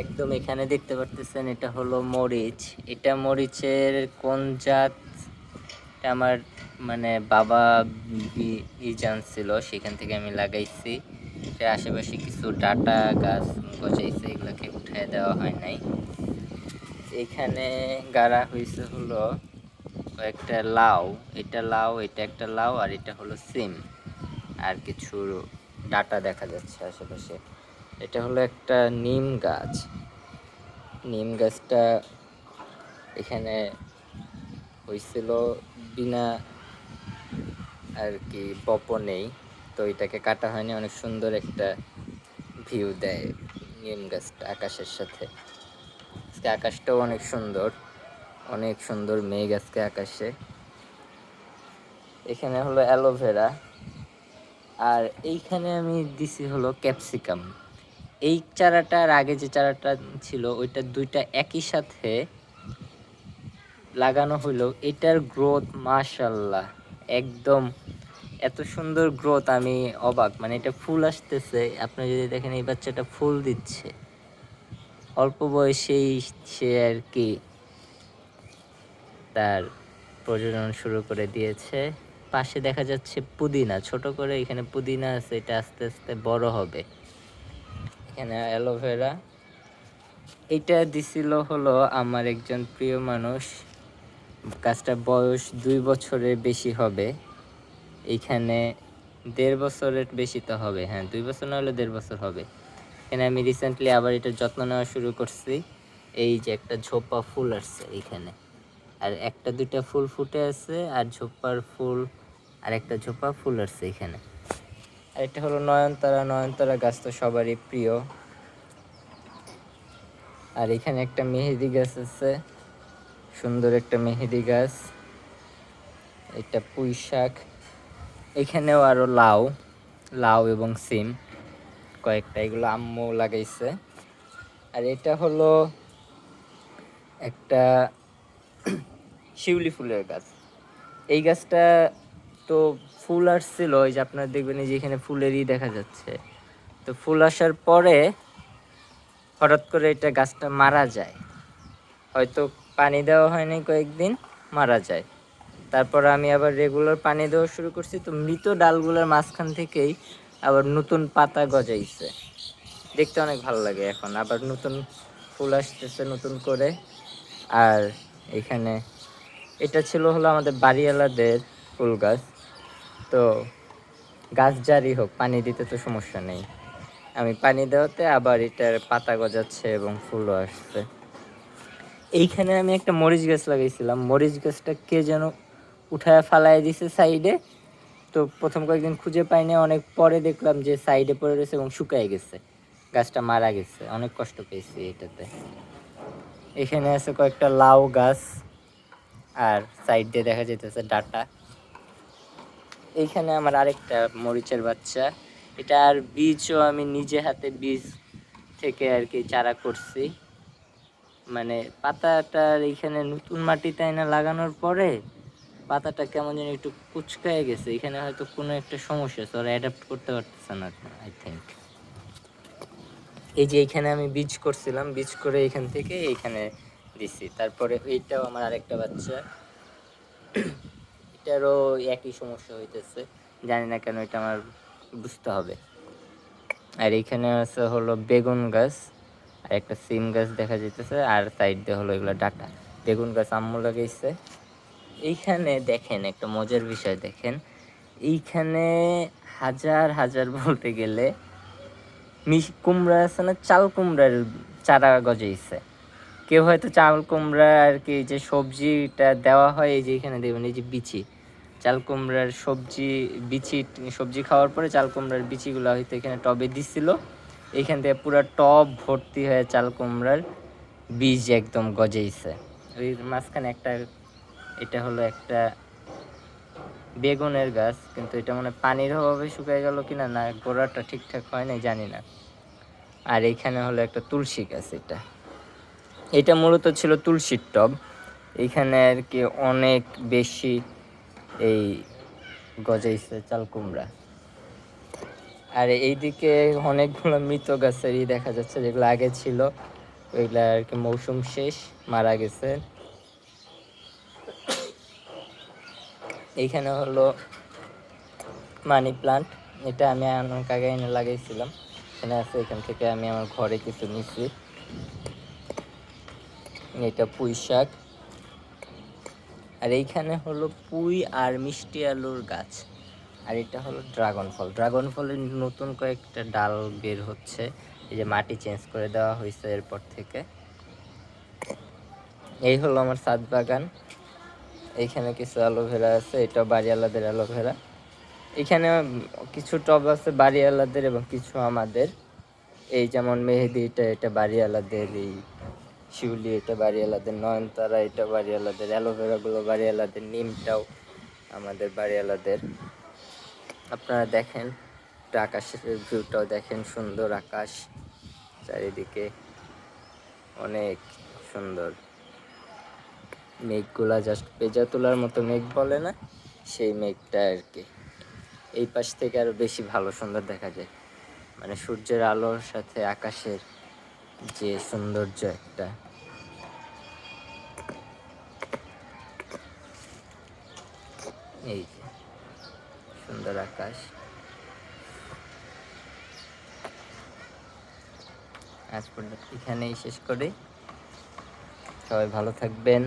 একদম এখানে দেখতে পারতেছেন, এটা হলো মরিচ। এটা মরিচের কোন জাত এটা আমার মানে বাবা জানছিল, সেখান থেকে আমি লাগাইছি। এর আশেপাশে কিছু ডাটা গাছ গজাইছে, এগুলোকে উঠায় দেওয়া হয় নাই। এখানে গাড়া হয়েছে হলো কয়েকটা লাউ। এটা লাউ, এটা একটা লাউ, আর এটা হলো সিম। আর কিছু ডাটা দেখা যাচ্ছে আশেপাশে। এটা হলো একটা নিম গাছ। নিম গাছটা এখানে হয়েছিল বিনা আর কি বপনেই, তো এটাকে কাটা হয়নি। অনেক সুন্দর একটা ভিউ দেয় নিম গাছটা আকাশের সাথে। আজকে আকাশটাও অনেক সুন্দর, অনেক সুন্দর মেঘ আজকে আকাশে। এখানে হলো অ্যালোভেরা, আর এইখানে আমি দিছি হলো ক্যাপসিকাম। এই চারাটার আগে যে চারাটা ছিল ওইটা দুইটা একই সাথে লাগানো হলো। এটার গ্রোথ মাশাআল্লাহ, একদম এত সুন্দর গ্রোথ, আমি অবাক। মানে এটা ফুল আসতেছে, আপনি যদি দেখেন এই বাচ্চাটা ফুল দিচ্ছে অল্প বয়সেই। সে আর কি তার প্রজনন শুরু করে দিয়েছে। পাশে দেখা যাচ্ছে পুদিনা, ছোট করে এখানে পুদিনা আছে, এটা আস্তে আস্তে বড় হবে। এখানে অ্যালোভেরা, এটা দিছিল হলো আমার একজন প্রিয় মানুষ। গাছটার বয়স 2 বছরের বেশি হবে। এইখানে 1.5 বছরের বেশি তো হবে, হ্যাঁ 2 বছর না হলে 1.5 বছর হবে। এখানে আমি রিসেন্টলি আবার এটা যত্ন নেওয়া শুরু করছি। এই যে একটা ঝোপা ফুল আসছে এইখানে, আর একটা দুইটা ফুল ফুটে আছে, আর ঝোপার ফুল আর একটা ঝোপা ফুল আসছে এখানে। আর এটা হলো নয়নতারা। নয়নতারা গাছ তো সবারই প্রিয়। আর এখানে একটা মেহেদি গাছ আছে, সুন্দর একটা মেহেদি গাছ। এটা পুঁই শাক। এখানেও আরো লাউ, লাউ এবং সিম কয়েকটা, এগুলো আম্মু লাগাইছে। আর এটা হলো একটা শিউলি ফুলের গাছ। এই গাছটা তো ফুল আসছিল, ওই যে আপনারা দেখবেন এই যে এখানে ফুলেরই দেখা যাচ্ছে। তো ফুল আসার পরে হঠাৎ করে এটা গাছটা মারা যায়, হয়তো পানি দেওয়া হয়নি কয়েকদিন, মারা যায়। তারপর আমি আবার রেগুলার পানি দেওয়া শুরু করছি, তো মৃত ডালগুলোর মাঝখান থেকেই আবার নতুন পাতা গজাইছে। দেখতে অনেক ভালো লাগে। এখন আবার নতুন ফুল আসতেছে নতুন করে। আর এখানে এটা ছিল হলো আমাদের বাড়িওয়ালাদের ফুল গাছ। তো গাছ যারই হোক পানি দিতে তো সমস্যা নেই, আমি পানি দেওয়াতে আবার এটার পাতা গজাচ্ছে এবং ফুলও আসছে। এইখানে আমি একটা মরিচ গাছ লাগাইছিলাম, মরিচ গাছটা কে যেন উঠায় ফালায় দিছে সাইডে। তো প্রথম কয়েকদিন খুঁজে পাইনি, অনেক পরে দেখলাম যে সাইডে পড়ে রয়েছে এবং শুকায় গেছে, গাছটা মারা গেছে। অনেক কষ্ট পেয়েছি এটাতে। এখানে আছে কয়েকটা লাউ গাছ, আর সাইড দিয়ে দেখা যেতেছে ডাটা। এইখানে আমার আরেকটা মরিচের বাচ্চা, এটার বীজও আমি নিজে হাতে বীজ থেকে আর কি চারা করছি। মানে পাতাটার এইখানে নতুন মাটিতে এনে লাগানোর পরে পাতাটা কেমন যেন একটু কুচকায় গেছে। এখানে হয়তো কোনো একটা সমস্যা আছে, ওরা অ্যাডাপ্ট করতে পারতেছে না আই থিঙ্ক। এই যে এইখানে আমি বীজ করছিলাম, বীজ করে এইখান থেকে এইখানে দিছি। তারপরে এইটাও আমার আরেকটা বাচ্চা, এটারও একই সমস্যা হইতেছে, জানি না কেন, এটা আমার বুঝতে হবে। আর এইখানে আছে হলো বেগুন গাছ, আর একটা সিম গাছ দেখা যাইতেছে, আর সাইড দিয়ে হলো এগুলো ডাটা। বেগুন গাছ আম্মু লাগাইছে। এইখানে দেখেন একটা মজার বিষয়, দেখেন এইখানে হাজার হাজার বলতে গেলে কুমড়া আছে না, চাল কুমড়ার চারা গজাইছে। কেউ হয়তো চাল কুমড়া আর কি যে সবজিটা দেওয়া হয়, এই যে এখানে দেখবেন এই যে বিচি, চাল কুমড়ার সবজি বিচি, সবজি খাওয়ার পরে চাল কুমড়ার বিচিগুলো হয়তো এখানে টবে দিছিল। এইখান থেকে পুরো টব ভর্তি হয়ে চাল কুমড়ার বীজ একদম গজাইছে। ওই মাঝখানে একটা, এটা হলো একটা বেগুনের গাছ, কিন্তু এটা মনে পানির অভাবে শুকিয়ে গেল কিনা, না গোড়াটা ঠিকঠাক হয় না, জানি না। আর এইখানে হলো একটা তুলসী গাছ, এটা এটা মূলত ছিল তুলসীর টব। এইখানে আর কি অনেক বেশি এই গজাইছে চাল কুমড়া। আর এইদিকে অনেকগুলো মৃত গাছেরই দেখা যাচ্ছে, যেগুলো আগে ছিল ওইগুলা আর কি মৌসুম শেষ, মারা গেছে। এইখানে হলো মানি প্লান্ট, এটা আমি অনেক আগে এনে লাগাইছিলাম, এখানে আছে। এখান থেকে আমি আমার ঘরে কিছু নিছি। এটা পুঁই শাক, আর এইখানে হলো পুঁই আর মিষ্টি আলুর গাছ। আর এটা হলো ড্রাগন ফল। ড্রাগন ফলের নতুন কয়েকটা ডাল বের হচ্ছে, এই যে মাটি চেঞ্জ করে দেওয়া হয়েছে এরপর থেকে। এই হলো আমার ছাদ বাগান। এইখানে কিছু অ্যালোভেরা আছে, এটা বাড়িওয়ালাদের অ্যালোভেরা। এখানে কিছু টব আছে বাড়িওয়ালাদের এবং কিছু আমাদের। এই যেমন মেহেদি, এটা বাড়িওয়ালাদের। এই শিউলি, এটা বাড়িওয়ালাদের। নয়নতারা, এটা বাড়িওয়ালাদের। অ্যালোভেরাগুলো বাড়িওয়ালাদের। নিমটাও আমাদের বাড়িওয়ালাদের। আপনারা দেখেন আকাশের ভিউটাও দেখেন, সুন্দর আকাশ চারিদিকে, অনেক সুন্দর। মেঘগুলা জাস্ট পেঁজা তোলার মতো মেঘ বলে না, সেই মেঘটা আর কি। এই পাশ থেকে আরো বেশি ভালো সুন্দর দেখা যায়, মানে সূর্যের আলোর সাথে আকাশের যে সৌন্দর্য একটা। এই যে সুন্দর আকাশ। আজ পর্যন্ত এখানেই শেষ করি। সবাই ভালো থাকবেন।